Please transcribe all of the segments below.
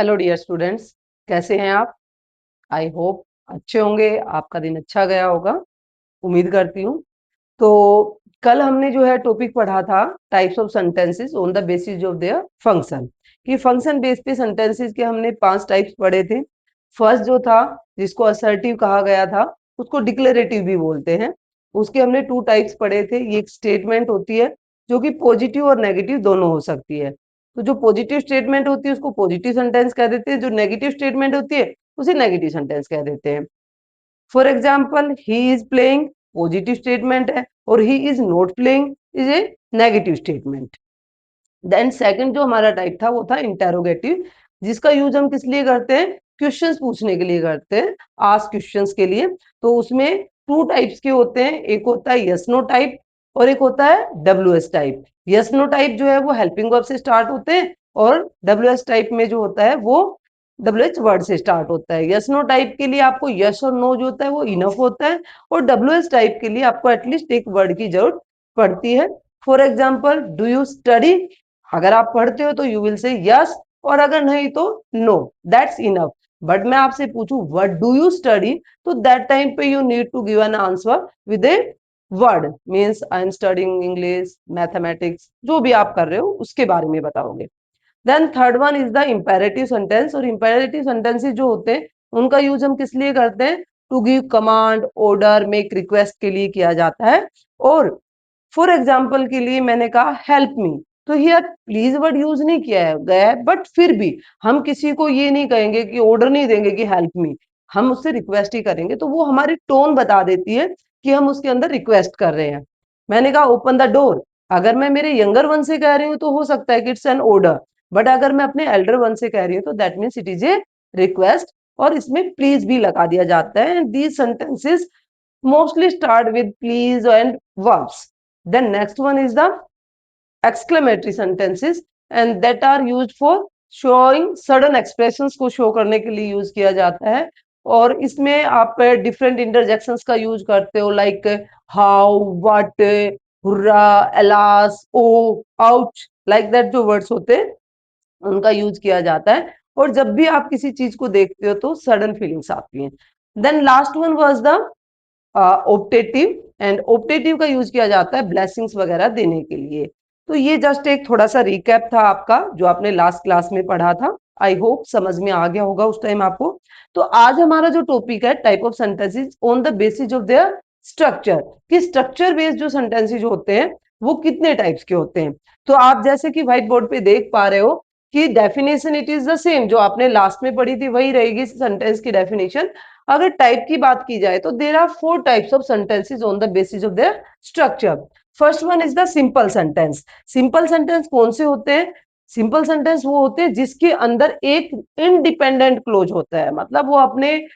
Hello dear students, कैसे हैं आप? आई होप अच्छे होंगे, आपका दिन अच्छा गया होगा, उम्मीद करती हूँ। तो कल हमने जो है टॉपिक पढ़ा था types of sentences on the basis of their function, कि फंक्शन बेस पे सेंटेंसेस के हमने 5 टाइप्स पढ़े थे। फर्स्ट जो था, जिसको असर्टिव कहा गया था, उसको डिक्लेरेटिव भी बोलते हैं। उसके हमने 2 टाइप्स पढ़े थे। ये एक स्टेटमेंट होती है जो कि पॉजिटिव और नेगेटिव दोनों हो सकती है। तो जो पॉजिटिव स्टेटमेंट होती है उसको पॉजिटिव सेंटेंस कह देते हैं, जो नेगेटिव स्टेटमेंट होती है उसे नेगेटिव सेंटेंस कह देते हैं। For example, he is playing positive statement है और he is not playing is a negative statement. Then second जो हमारा टाइप था वो था इंटेरोगेटिव, जिसका यूज हम किस लिए करते हैं? क्वेश्चंस पूछने के लिए करते हैं, आस्क क्वेश्चंस के लिए। तो उसमें 2 टाइप्स के होते हैं, एक होता है यस नो टाइप और एक होता है W S type. Yes no type जो है वो हेल्पिंग वर्ब से स्टार्ट होते हैं और डब्ल्यू एस टाइप में जो होता है वो डब्ल्यू एच वर्ड से स्टार्ट होता है। यस नो टाइप के लिए आपको यस और नो जो होता है वो इनफ होता है, और डब्ल्यू एस टाइप के लिए आपको एटलीस्ट एक वर्ड की जरूरत पड़ती है। For example, do you study? अगर आप पढ़ते हो तो यू विल से यस, और अगर नहीं तो नो, दैट्स इनफ। बट मैं आपसे पूछूं व्हाट डू यू स्टडी, तो दैट टाइम पे you need to give an answer with a word, means I am studying English, mathematics, जो भी आप कर रहे हो उसके बारे में बताओगे। Then third one is the imperative sentence, और इंपेरेटिव सेंटेंसेस जो होते हैं उनका यूज हम किस लिए करते हैं? To give command, order, make request के लिए किया जाता है। और फॉर एग्जाम्पल के लिए मैंने कहा हेल्प मी, तो हियर प्लीज वर्ड यूज नहीं किया है गया है, बट फिर भी हम किसी को ये नहीं कहेंगे कि ऑर्डर नहीं देंगे कि हेल्प मी, हम उससे रिक्वेस्ट ही करेंगे। तो वो हमारी टोन बता देती है कि हम उसके अंदर रिक्वेस्ट कर रहे हैं। मैंने कहा ओपन द डोर, अगर मैं मेरे यंगर वन से कह रही हूँ तो हो सकता है कि इट्स एन ऑर्डर, बट अगर मैं अपने एल्डर वन से कह रही हूँ तो that means it is a request, और इसमें प्लीज भी लगा दिया जाता है। These sentences mostly start with please and verbs. Then next one is the exclamatory sentences, and that are used for showing sudden expressions को show करने के लिए यूज किया जाता है। और इसमें आप डिफरेंट इंटरजेक्शंस का यूज करते हो, like how, what, hurrah, alas, oh, ouch, like that जो वर्ड्स होते हैं उनका यूज किया जाता है। और जब भी आप किसी चीज को देखते हो तो सडन फीलिंग्स आती हैं। Then last one was the optative, and optative का यूज किया जाता है ब्लेसिंग्स वगैरह देने के लिए। तो ये जस्ट एक थोड़ा सा रिकैप था आपका जो आपने लास्ट क्लास में पढ़ा था। आई होप समझ में आ गया होगा उस टाइम आपको। तो आज हमारा जो टॉपिक है type of sentences on the basis of their structure, कि स्ट्रक्चर बेस्ड जो सेंटेंसेस होते हैं वो कितने टाइप्स के होते हैं। तो आप जैसे कि व्हाइट बोर्ड पे देख पा रहे हो कि definition it is the same, जो आपने लास्ट में पढ़ी थी वही रहेगी सेंटेंस की डेफिनेशन। अगर टाइप की बात की जाए तो there are 4 types of sentences on the basis of their structure. First one is the simple sentence. Simple sentence कौन से होते हैं? सिंपल सेंटेंस वो होते हैं जिसके अंदर एक इंडिपेंडेंट क्लोज होता है, मतलब वो अपने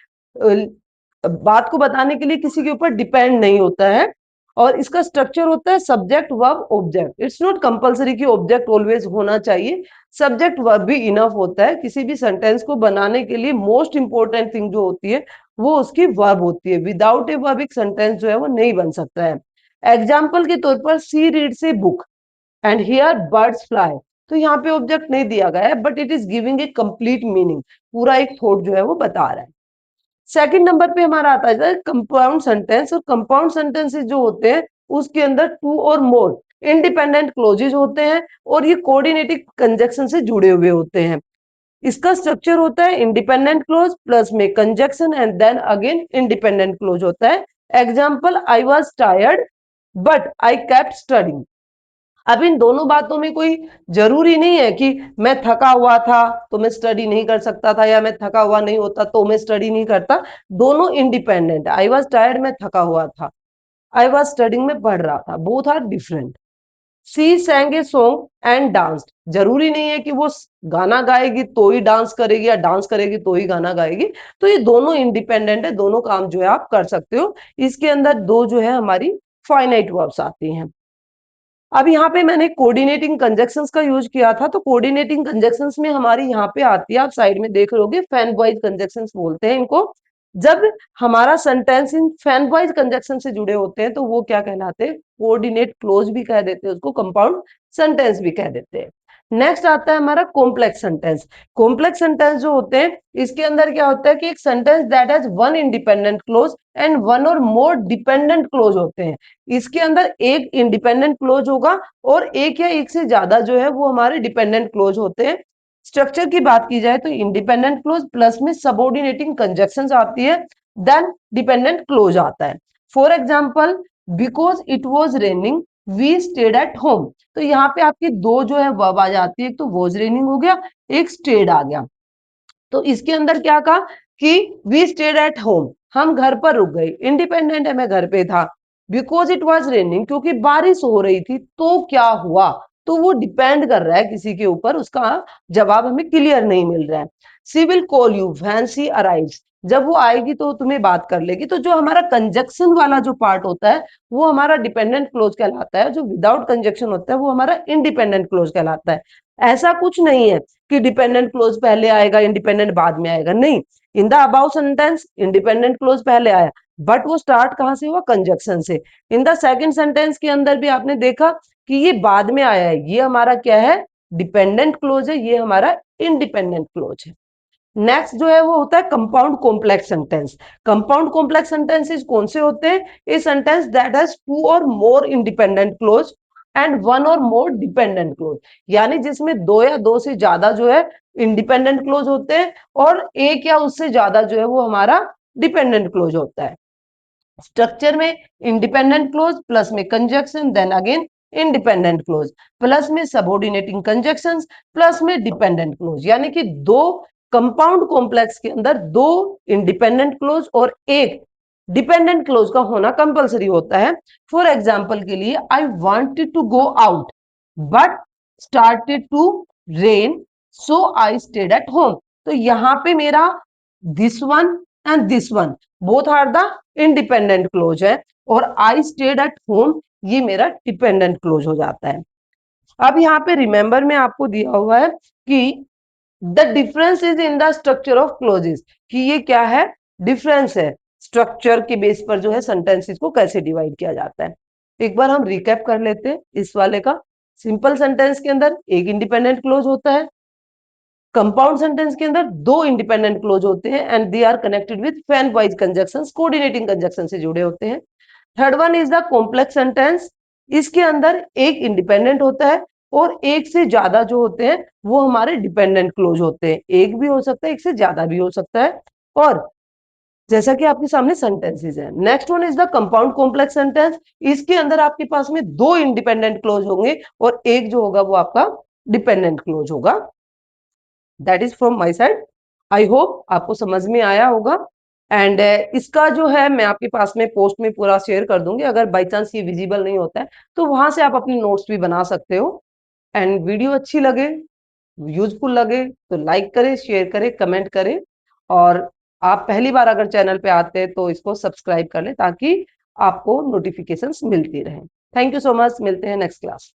बात को बताने के लिए किसी के ऊपर डिपेंड नहीं होता है। और इसका स्ट्रक्चर होता है subject verb object. It's not compulsory कि ऑब्जेक्ट ऑलवेज होना चाहिए, सब्जेक्ट वर्ब भी इनफ होता है। किसी भी सेंटेंस को बनाने के लिए मोस्ट इंपॉर्टेंट थिंग जो होती है वो उसकी वर्ब होती है। विदाउट ए वर्ब एक सेंटेंस जो है वो नहीं बन सकता है। एग्जाम्पल के तौर पर she reads a book and here birds fly, तो यहाँ पे ऑब्जेक्ट नहीं दिया गया है, but it is giving a complete meaning, पूरा एक थॉट जो है वो बता रहा है। सेकंड नंबर पे हमारा आता है कंपाउंड सेंटेंस, और कंपाउंड सेंटेंसेस जो होते हैं उसके अंदर 2 और मोर इंडिपेंडेंट क्लोजेज होते हैं, और ये कोऑर्डिनेटिंग कंजक्शन से जुड़े हुए होते हैं। इसका स्ट्रक्चर होता है इंडिपेंडेंट क्लोज प्लस में conjunction and then again independent clause होता है। Example, I was tired but I kept studying. अब इन दोनों बातों में कोई जरूरी नहीं है कि मैं थका हुआ था तो मैं स्टडी नहीं कर सकता था, या मैं थका हुआ नहीं होता तो मैं स्टडी नहीं करता। दोनों इंडिपेंडेंट। आई वॉज टायर्ड में थका हुआ था, आई वॉज स्टडिंग में पढ़ रहा था, both are different. She sang a song and danced, जरूरी नहीं है कि वो गाना गाएगी तो ही डांस करेगी या डांस करेगी तो ही गाना गाएगी। तो ये दोनों इंडिपेंडेंट है, दोनों काम जो है आप कर सकते हो। इसके अंदर 2 जो है हमारी फाइनाइट वर्ब्स आती हैं। अब यहाँ पे मैंने कोऑर्डिनेटिंग कंजक्शंस का यूज किया था, तो कोऑर्डिनेटिंग कंजक्शंस में हमारी यहाँ पे आती है, आप साइड में देख लोगे, फैन वाइज कंजक्शंस बोलते हैं इनको। जब हमारा sentence in fan wise conjunction से जुड़े होते हैं तो वो क्या कहलाते हैं? कोऑर्डिनेट क्लोज भी कह देते हैं उसको, कंपाउंड सेंटेंस भी कह देते हैं। नेक्स्ट आता है हमारा कॉम्प्लेक्स सेंटेंस। कॉम्प्लेक्स सेंटेंस जो होते हैं, इसके अंदर क्या होता है कि एक sentence that has one independent clause and one or more dependent clause होते हैं। इसके अंदर एक इंडिपेंडेंट क्लोज होगा और एक या एक से ज्यादा जो है वो हमारे डिपेंडेंट क्लोज होते हैं। स्ट्रक्चर की बात की जाए तो इंडिपेंडेंट क्लोज प्लस में सबऑर्डिनेटिंग कंजक्शंस आती है, देन डिपेंडेंट क्लोज आता है। For example, because it was raining we stayed at home. तो यहाँ पे आपकी दो जो है वर्ब आ जाती है, एक तो वॉज रेनिंग हो गया, एक स्टेड आ गया। तो इसके अंदर क्या कहा कि वी स्टेड एट होम, हम घर पर रुक गए, इंडिपेंडेंट है, मैं घर पे था। बिकॉज इट वॉज रेनिंग, क्योंकि बारिश हो रही थी, तो क्या हुआ, तो वो डिपेंड कर रहा है किसी के ऊपर, उसका जवाब हमें क्लियर नहीं मिल रहा है। She will call you when she arrives, जब वो आएगी तो तुम्हें बात कर लेगी। तो जो हमारा कंजक्शन वाला जो पार्ट होता है वो हमारा डिपेंडेंट क्लोज कहलाता है, जो विदाउट कंजक्शन होता है वो हमारा इंडिपेंडेंट क्लोज कहलाता है। ऐसा कुछ नहीं है कि डिपेंडेंट क्लोज पहले आएगा इंडिपेंडेंट बाद में आएगा, नहीं। In the above sentence independent clause पहले आया, बट वो स्टार्ट कहां से हुआ, कंजक्शन से। इन द सेकंड सेंटेंस के अंदर भी आपने देखा कि ये बाद में आया है, ये हमारा क्या है, डिपेंडेंट क्लोज है, ये हमारा इंडिपेंडेंट क्लोज है। नेक्स्ट जो है वो होता है compound complex sentence. Compound complex sentences कौन से होते हैं, a sentence that has two or more independent clause and one or more dependent clause, यानी जिसमें दो या दो से ज्यादा जो है इंडिपेंडेंट क्लोज होते हैं और एक या उससे ज्यादा जो है वो हमारा डिपेंडेंट क्लोज होता है। स्ट्रक्चर में इंडिपेंडेंट क्लोज प्लस में conjunction, then again independent clause plus में सबऑर्डिनेटिंग कंजक्शंस प्लस में डिपेंडेंट क्लोज, यानी कि दो कंपाउंड कॉम्प्लेक्स के अंदर दो इंडिपेंडेंट क्लोज और एक डिपेंडेंट क्लोज का होना कंपलसरी होता है। फॉर एग्जाम्पल के लिए, I wanted to go out but started to rain so I stayed at home. तो यहां पे मेरा this one and this one both are the independent clause है, और आई स्टेड एट होम ये मेरा डिपेंडेंट क्लोज हो जाता है। अब यहाँ पे रिमेंबर में आपको दिया हुआ है कि the difference is in the structure of clauses, कि ये क्या है, डिफरेंस है स्ट्रक्चर के बेस पर जो है सेंटेंसेस को कैसे डिवाइड किया जाता है। एक बार हम रिकैप कर लेते हैं इस वाले का। सिंपल सेंटेंस के अंदर एक इंडिपेंडेंट क्लोज होता है, कंपाउंड सेंटेंस के अंदर दो इंडिपेंडेंट क्लोज होते हैं and they are connected with fanboys conjunctions, coordinating conjunction से जुड़े होते हैं। Third one is the complex sentence, इसके अंदर एक इंडिपेंडेंट होता है और एक से ज्यादा जो होते हैं वो हमारे डिपेंडेंट क्लोज होते हैं, एक भी हो सकता है, एक से ज्यादा भी हो सकता है, और जैसा कि आपके सामने सेंटेंसेस है। Next one is the compound complex sentence, इसके अंदर आपके पास में दो इंडिपेंडेंट क्लोज होंगे और एक जो होगा वो आपका डिपेंडेंट क्लोज होगा। That is from my side. I hope आपको समझ में आया होगा। एंड इसका जो है मैं आपके पास में पोस्ट में पूरा शेयर कर दूंगी, अगर बाई चांस ये विजिबल नहीं होता है तो वहां से आप अपने नोट्स भी बना सकते हो। एंड वीडियो अच्छी लगे, यूजफुल लगे तो लाइक करें, शेयर करें, कमेंट करें, और आप पहली बार अगर चैनल पे आते हैं तो इसको सब्सक्राइब कर लें ताकि आपको नोटिफिकेशंस मिलती रहे। थैंक यू सो मच, मिलते हैं नेक्स्ट क्लास।